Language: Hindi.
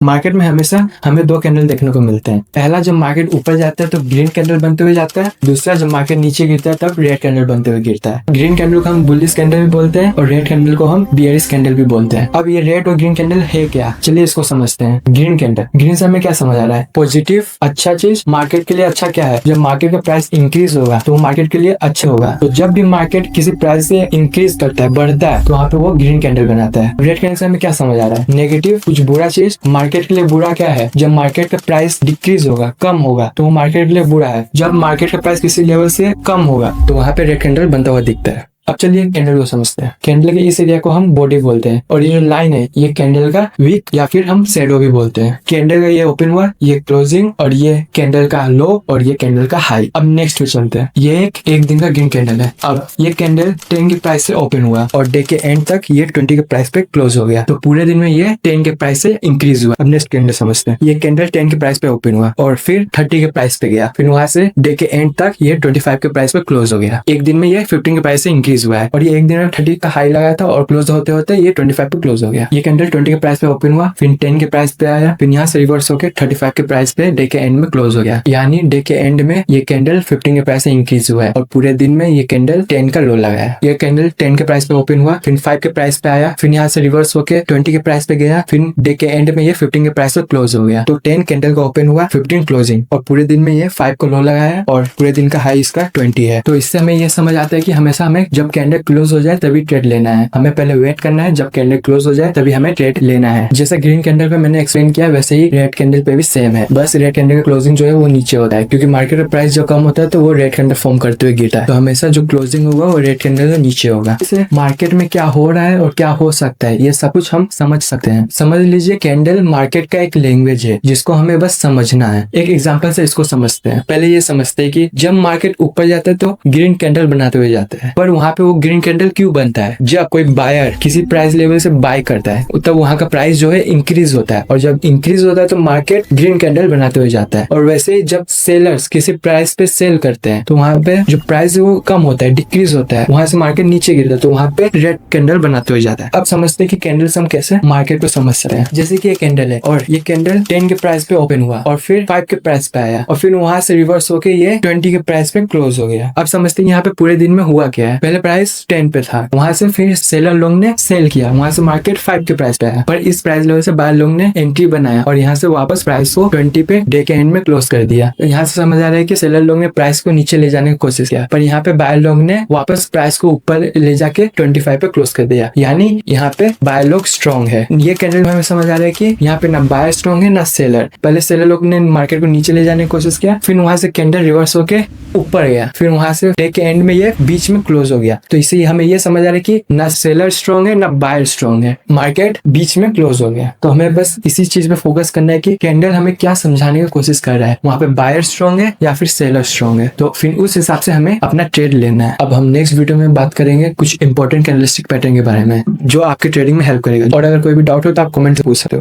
मार्केट में हमेशा हमें दो कैंडल देखने को मिलते हैं। पहला, जब मार्केट ऊपर जाता है तो ग्रीन कैंडल बनते हुए जाता है। दूसरा, जब मार्केट नीचे गिरता है तब रेड कैंडल बनते हुए गिरता है। ग्रीन कैंडल को हम बुलिश कैंडल भी बोलते हैं और रेड कैंडल को हम बियरिश कैंडल भी बोलते हैं। अब ये रेड और ग्रीन कैंडल है क्या, चलिए इसको समझते हैं। ग्रीन कैंडल, ग्रीन से हमें क्या समझ आ रहा है? पॉजिटिव, अच्छा चीज। मार्केट के लिए अच्छा क्या है? जब मार्केट का प्राइस इंक्रीज होगा तो मार्केट के लिए अच्छा होगा। तो जब भी मार्केट किसी प्राइस से इंक्रीज करता है, बढ़ता है, तो वहाँ पे वो ग्रीन कैंडल बनाता है। रेड कैंडल से हमें क्या समझ आ रहा है? नेगेटिव, कुछ बुरा चीज। मार्केट के लिए बुरा क्या है? जब मार्केट का प्राइस डिक्रीज होगा, कम होगा, तो वो मार्केट के लिए बुरा है। जब मार्केट का प्राइस किसी लेवल से कम होगा तो वहाँ पे रेड कैंडल बनता हुआ दिखता है। अब चलिए कैंडल को समझते हैं। कैंडल के इस एरिया को हम बॉडी बोलते हैं और ये जो लाइन है ये कैंडल का वीक या फिर हम शैडो भी बोलते हैं। कैंडल का ये ओपन हुआ, ये क्लोजिंग, और ये कैंडल का लो और ये कैंडल का हाई। अब नेक्स्ट पे चलते हैं। ये एक दिन का ग्रीन कैंडल है। अब ये कैंडल 10 के प्राइस से ओपन हुआ और डे के एंड तक ये 20 के प्राइस पे क्लोज हो गया। तो पूरे दिन में ये 10 के प्राइस से इंक्रीज हुआ। अब नेक्स्ट कैंडल समझते हैं। ये कैंडल 10 के प्राइस पे ओपन हुआ और फिर 30 के प्राइस पे गया। फिर वहां से डे के एंड तक ये 25 के प्राइस पे क्लोज हो गया। एक दिन में ये 15 के प्राइस से इंक्रीज हुआ है और ये एक दिन 30 का हाई लगाया था और क्लोज होते होते ये 25 पे क्लोज हो गया। ये कैंडल 20 के प्राइस पे ओपन हुआ, फिर 10 के प्राइस पे आया, फिर यहाँ से रिवर्स होकर 35 के प्राइस पे डे के एंड में क्लोज हो गया। यानी डे के एंड में ये कैंडल 15 के प्राइस से इंक्रीज हुआ है और पूरे दिन में ये कैंडल 10 का लो लगाया। ये कैंडल 10 के प्राइस पे ओपन हुआ, फिर 5 के प्राइस पे आया, फिर यहाँ से रिवर्स होकर 20 के प्राइस पे गया, फिर डे के एंड में ये 15 के प्राइस पे क्लोज हो गया। तो 10 कैंडल का ओपन हुआ, 15 क्लोजिंग, और पूरे दिन में ये 5 को लो लगाया और पूरे दिन का हाई इसका 20 है। तो इससे हमें ये समझ आता है कि हमेशा हमें जब कैंडल क्लोज हो जाए तभी ट्रेड लेना है। हमें पहले वेट करना है, जब कैंडल क्लोज हो जाए तभी हमें ट्रेड लेना है। जैसे ग्रीन कैंडल पे मैंने एक्सप्लेन किया वैसे ही रेड कैंडल पे भी सेम है। बस रेड कैंडल का क्लोजिंग जो है वो नीचे होता है, क्योंकि मार्केट का प्राइस जो कम होता है तो वो रेड कैंडल फॉर्म करते हुए गिरता है। तो हमेशा जो क्लोजिंग होगा वो रेड कैंडल के नीचे होगा। इससे मार्केट में क्या हो रहा है और क्या हो सकता है ये सब कुछ हम समझ सकते हैं। समझ लीजिए कैंडल मार्केट का एक लैंग्वेज है जिसको हमें बस समझना है। एक एग्जाम्पल से इसको समझते हैं। पहले ये समझते हैं कि जब मार्केट ऊपर जाता है तो ग्रीन कैंडल बनाते हुए जाता है, पर वहां पे वो ग्रीन कैंडल क्यों बनता है? जब कोई बायर किसी प्राइस लेवल से बाय करता है तब वहां का प्राइस जो है इंक्रीज होता है, और जब इंक्रीज होता है तो मार्केट ग्रीन कैंडल बनाते हुए जाता है। और वैसे ही जब सेलर्स किसी प्राइस पे सेल करते हैं तो वहां पे जो प्राइस है वो कम होता है, डिक्रीज होता है, वहां से मार्केट नीचे गिरता है तो वहां पे रेड कैंडल बनाते हुए जाता है। अब समझते हैं कि कैंडल्स हम कैसे मार्केट को समझ सकते हैं। जैसे कि ये कैंडल है और ये कैंडल 10 के प्राइस पे ओपन हुआ और फिर 5 के प्राइस पे आया और फिर वहां से रिवर्स होके ये 20 के प्राइस पे क्लोज हो गया। अब समझते हैं यहाँ पे पूरे दिन में हुआ क्या है। पहले प्राइस 10 पे था, वहां से फिर सेलर लोग ने सेल किया, वहां से मार्केट 5 के प्राइस पे आया, पर इस प्राइस लेवल से बायर लोग ने एंट्री बनाया और यहाँ से वापस प्राइस को 20 पे डे के एंड में क्लोज कर दिया। तो यहाँ से समझ आ रहा है कि सेलर लोग ने प्राइस को नीचे ले जाने की कोशिश किया, पर यहाँ पे बायर लोग ने वापस प्राइस को ऊपर ले जाके 25 पे क्लोज कर दिया। यानी यहाँ पे बायर लोग स्ट्रॉन्ग है। ये कैंडल में हमें समझ आ रहा है कि यहाँ पे ना बायर स्ट्रॉन्ग है ना सेलर। पहले सेलर लोग ने मार्केट को नीचे ले जाने की कोशिश किया, फिर वहां से कैंडल रिवर्स होके ऊपर गया, फिर वहां से डे के एंड में ये बीच में क्लोज हो गया। तो इससे हमें ये समझ आ रहा है कि ना सेलर स्ट्रॉन्ग है ना बायर स्ट्रॉन्ग है, मार्केट बीच में क्लोज हो गया। तो हमें बस इसी चीज पे फोकस करना है कि कैंडल हमें क्या समझाने की कोशिश कर रहा है, वहां पे बायर स्ट्रॉन्ग है या फिर सेलर स्ट्रॉन्ग है। तो फिर उस हिसाब से हमें अपना ट्रेड लेना है। अब हम नेक्स्ट वीडियो में बात करेंगे कुछ इंपॉर्टेंट कैंडलस्टिक पैटर्न के बारे में जो आपके ट्रेडिंग में हेल्प करेगा। और अगर कोई भी डाउट हो तो आप कमेंट से पूछ सकते हो।